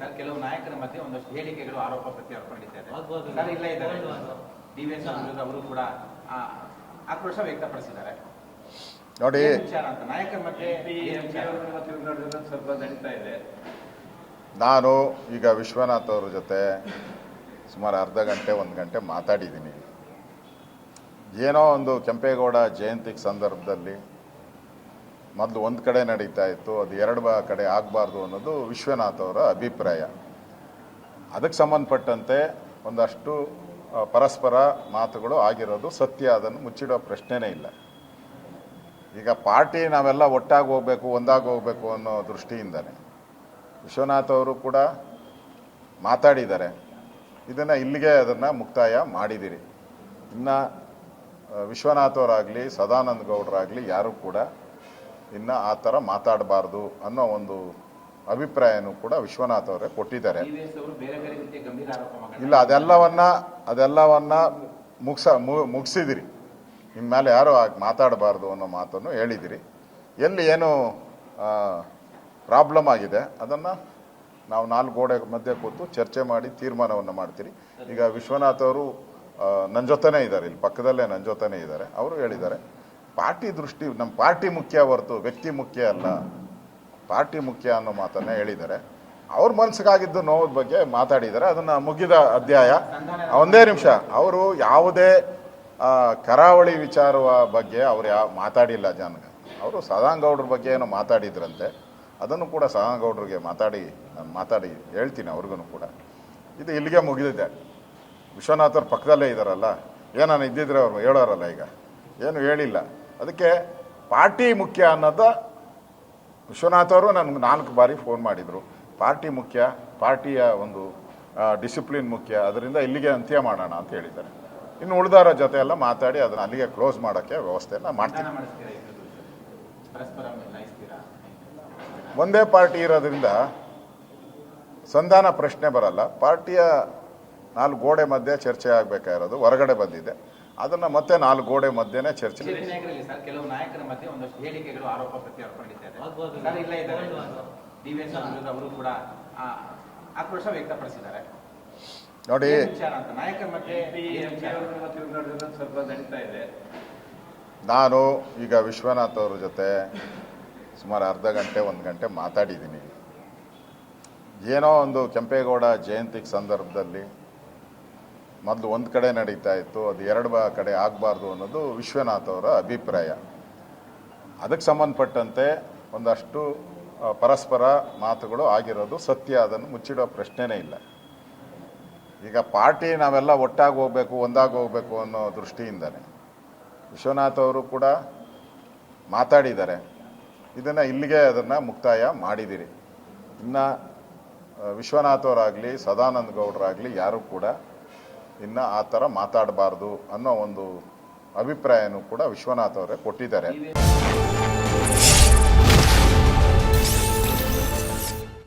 Sir ಕೆಲವು ನಾಯಕರ ಮಧ್ಯೆ ಒಂದಷ್ಟು ಹೇಳಿಕೆಗಳು ಆರೋಪ ಪ್ರತ್ಯಾರೋಪ ನಡೀತಾ ಇದೆ ಸರ್. ಇಲ್ಲ ಇದ್ದಾರೆ ಡಿವಿಎಸ್ ವಿರುದ್ಧ ಅವರು ಕೂಡ ಆಕ್ರೋಶ ವ್ಯಕ್ತಪಡಿಸಿದ್ದಾರೆ. ನೋಡಿ, ವಿಚಾರ ಅಂತ ನಾಯಕರ ಮಧ್ಯೆ ಸ್ವಲ್ಪ ನಡೀತಾ ಇದೆ. ನಾನು ಈಗ ವಿಶ್ವನಾಥ್ ಅವ್ರ ಜೊತೆ ಸುಮಾರು ಅರ್ಧ ಗಂಟೆ 1 ಗಂಟೆ ಮಾತಾಡಿದ್ದೀನಿ. ಏನೋ ಒಂದು ಕೆಂಪೇಗೌಡ ಜಯಂತಿ ಸಂದರ್ಭದಲ್ಲಿ ಮೊದಲು ಒಂದು ಕಡೆ ನಡೀತಾ ಇತ್ತು, ಅದು 2 ಕಡೆ ಆಗಬಾರ್ದು ಅನ್ನೋದು ವಿಶ್ವನಾಥ್ ಅವರ ಅಭಿಪ್ರಾಯ. ಅದಕ್ಕೆ ಸಂಬಂಧಪಟ್ಟಂತೆ ಒಂದಷ್ಟು ಪರಸ್ಪರ ಮಾತುಗಳು ಆಗಿರೋದು ಸತ್ಯ, ಅದನ್ನು ಮುಚ್ಚಿಡೋ ಪ್ರಶ್ನೆನೇ ಇಲ್ಲ. ಈಗ ಪಾರ್ಟಿ ನಾವೆಲ್ಲ ಒಟ್ಟಾಗಿ ಹೋಗ್ಬೇಕು, ಒಂದಾಗಿ ಹೋಗ್ಬೇಕು ಅನ್ನೋ ದೃಷ್ಟಿಯಿಂದನೇ ವಿಶ್ವನಾಥ್ ಅವರು ಕೂಡ ಮಾತಾಡಿದ್ದಾರೆ. ಇದನ್ನು ಇಲ್ಲಿಗೆ ಅದನ್ನು ಮುಕ್ತಾಯ ಮಾಡಿದ್ದೀರಿ. ಇನ್ನು ವಿಶ್ವನಾಥ್ ಅವರಾಗಲಿ ಸದಾನಂದ ಗೌಡರಾಗಲಿ ಯಾರೂ ಕೂಡ ಇನ್ನು ಆ ಥರ ಮಾತಾಡಬಾರ್ದು ಅನ್ನೋ ಒಂದು ಅಭಿಪ್ರಾಯನೂ ಕೂಡ ವಿಶ್ವನಾಥ್ ಅವರೇ ಕೊಟ್ಟಿದ್ದಾರೆ. ಇಲ್ಲ, ಅದೆಲ್ಲವನ್ನ ಮುಗಿಸಿದಿರಿ. ನಿಮ್ಮ ಮೇಲೆ ಯಾರು ಮಾತಾಡಬಾರ್ದು ಅನ್ನೋ ಮಾತನ್ನು ಹೇಳಿದಿರಿ. ಎಲ್ಲಿ ಏನು ಪ್ರಾಬ್ಲಮ್ ಆಗಿದೆ ಅದನ್ನು ನಾವು 4 ಗೋಡೆ ಮಧ್ಯೆ ಕೂತು ಚರ್ಚೆ ಮಾಡಿ ತೀರ್ಮಾನವನ್ನು ಮಾಡ್ತೀರಿ. ಈಗ ವಿಶ್ವನಾಥ್ ಅವರು ನನ್ನ ಜೊತೆನೇ ಇದ್ದಾರೆ, ಇಲ್ಲಿ ಪಕ್ಕದಲ್ಲೇ ನನ್ನ ಜೊತೆನೇ ಇದ್ದಾರೆ. ಅವರು ಹೇಳಿದ್ದಾರೆ ಪಾರ್ಟಿ ದೃಷ್ಟಿ, ನಮ್ಮ ಪಾರ್ಟಿ ಮುಖ್ಯ ಹೊರತು ವ್ಯಕ್ತಿ ಮುಖ್ಯ ಅಲ್ಲ, ಪಾರ್ಟಿ ಮುಖ್ಯ ಅನ್ನೋ ಮಾತನ್ನೇ ಹೇಳಿದ್ದಾರೆ. ಅವ್ರ ಮನಸ್ಸಿಗಾಗಿದ್ದು ನೋವು ಬಗ್ಗೆ ಮಾತಾಡಿದ್ದಾರೆ. ಅದನ್ನು ಮುಗಿದ ಅಧ್ಯಾಯ. ಒಂದೇ ನಿಮಿಷ, ಅವರು ಯಾವುದೇ ಕರಾವಳಿ ವಿಚಾರವ ಬಗ್ಗೆ ಅವ್ರು ಮಾತಾಡಿಲ್ಲ ಜನಗೆ. ಅವರು ಸದಾನಂದ ಗೌಡ್ರ ಬಗ್ಗೆ ಏನೋ ಮಾತಾಡಿದ್ರಂತೆ, ಅದನ್ನು ಕೂಡ ಸದಾನಂದ ಗೌಡ್ರಿಗೆ ಮಾತಾಡಿ ಹೇಳ್ತೀನಿ ಅವ್ರಿಗೂ ಕೂಡ. ಇದು ಇಲ್ಲಿಗೆ ಮುಗಿದಿದೆ. ವಿಶ್ವನಾಥವ್ರ ಪಕ್ಕದಲ್ಲೇ ಇದ್ದಾರಲ್ಲ, ಏನಾನು ಇದ್ದಿದ್ರೆ ಅವ್ರು ಹೇಳೋರಲ್ಲ, ಈಗ ಏನು ಹೇಳಿಲ್ಲ. ಅದಕ್ಕೆ ಪಾರ್ಟಿ ಮುಖ್ಯ ಅನ್ನೋದು ವಿಶ್ವನಾಥ್ ಅವರು ನನಗೆ 4 ಬಾರಿ ಫೋನ್ ಮಾಡಿದರು. ಪಾರ್ಟಿ ಮುಖ್ಯ, ಪಾರ್ಟಿಯ ಒಂದು ಡಿಸಿಪ್ಲಿನ್ ಮುಖ್ಯ, ಅದರಿಂದ ಇಲ್ಲಿಗೆ ಅಂತ್ಯ ಮಾಡೋಣ ಅಂತ ಹೇಳಿದ್ದಾರೆ. ಇನ್ನು ಉಳಿದವರ ಜೊತೆ ಎಲ್ಲ ಮಾತಾಡಿ ಅದನ್ನು ಅಲ್ಲಿಗೆ ಕ್ಲೋಸ್ ಮಾಡೋಕ್ಕೆ ವ್ಯವಸ್ಥೆಯನ್ನು ಮಾಡ್ತೀನಿ. ಒಂದೇ ಪಾರ್ಟಿ ಇರೋದ್ರಿಂದ ಸಂಧಾನ ಪ್ರಶ್ನೆ ಬರಲ್ಲ. ಪಾರ್ಟಿಯ 4 ಗೋಡೆ ಮಧ್ಯೆ ಚರ್ಚೆ ಆಗಬೇಕಾಗಿರೋದು ಹೊರಗಡೆ ಬಂದಿದೆ, ಅದನ್ನು ಮತ್ತೆ 4 ಗೋಡೆ ಮಧ್ಯೆನೇ ಚರ್ಚೆ. ಕೆಲವು ನಾಯಕರ ಮಧ್ಯೆ ಒಂದಷ್ಟು ಹೇಳಿಕೆಗಳು ಆರೋಪ ಪ್ರತ್ಯಾರೋಪ ನಡೀತಾ ಇದೆ. ಇಲ್ಲ ಇದ್ದಾರೆ ಡಿವಿಎಸ್ ವಿರುದ್ಧ ಅವರು ಕೂಡ ಆಕ್ರೋಶ ವ್ಯಕ್ತಪಡಿಸಿದ್ದಾರೆ. ನೋಡಿ, ವಿಚಾರ ಅಂತ ನಾಯಕರ ಮಧ್ಯೆ ಸ್ವಲ್ಪ ನಡೀತಾ ಇದೆ. ನಾನು ಈಗ ವಿಶ್ವನಾಥ್ ಅವ್ರ ಜೊತೆ ಸುಮಾರು ಅರ್ಧ ಗಂಟೆ 1 ಗಂಟೆ ಮಾತಾಡಿದ್ದೀನಿ. ಏನೋ ಒಂದು ಕೆಂಪೇಗೌಡ ಜಯಂತಿ ಸಂದರ್ಭದಲ್ಲಿ ಮೊದಲು ಒಂದು ಕಡೆ ನಡೀತಾ ಇತ್ತು, ಅದು 2 ಕಡೆ ಆಗಬಾರ್ದು ಅನ್ನೋದು ವಿಶ್ವನಾಥ್ ಅವರ ಅಭಿಪ್ರಾಯ. ಅದಕ್ಕೆ ಸಂಬಂಧಪಟ್ಟಂತೆ ಒಂದಷ್ಟು ಪರಸ್ಪರ ಮಾತುಗಳು ಆಗಿರೋದು ಸತ್ಯ, ಅದನ್ನು ಮುಚ್ಚಿಡೋ ಪ್ರಶ್ನೆನೇ ಇಲ್ಲ. ಈಗ ಪಾರ್ಟಿ ನಾವೆಲ್ಲ ಒಟ್ಟಾಗಿ ಹೋಗ್ಬೇಕು, ಒಂದಾಗಿ ಹೋಗ್ಬೇಕು ಅನ್ನೋ ದೃಷ್ಟಿಯಿಂದನೇ ವಿಶ್ವನಾಥ್ ಅವರು ಕೂಡ ಮಾತಾಡಿದ್ದಾರೆ. ಇದನ್ನು ಇಲ್ಲಿಗೆ ಅದನ್ನು ಮುಕ್ತಾಯ ಮಾಡಿದ್ದೀರಿ. ಇನ್ನು ವಿಶ್ವನಾಥ್ ಅವರಾಗಲಿ ಸದಾನಂದ ಗೌಡರಾಗಲಿ ಯಾರೂ ಕೂಡ ಇನ್ನು ಆ ಥರ ಮಾತಾಡಬಾರ್ದು ಅನ್ನೋ ಒಂದು ಅಭಿಪ್ರಾಯನೂ ಕೂಡ ವಿಶ್ವನಾಥ್ ಅವರೇ ಕೊಟ್ಟಿದ್ದಾರೆ.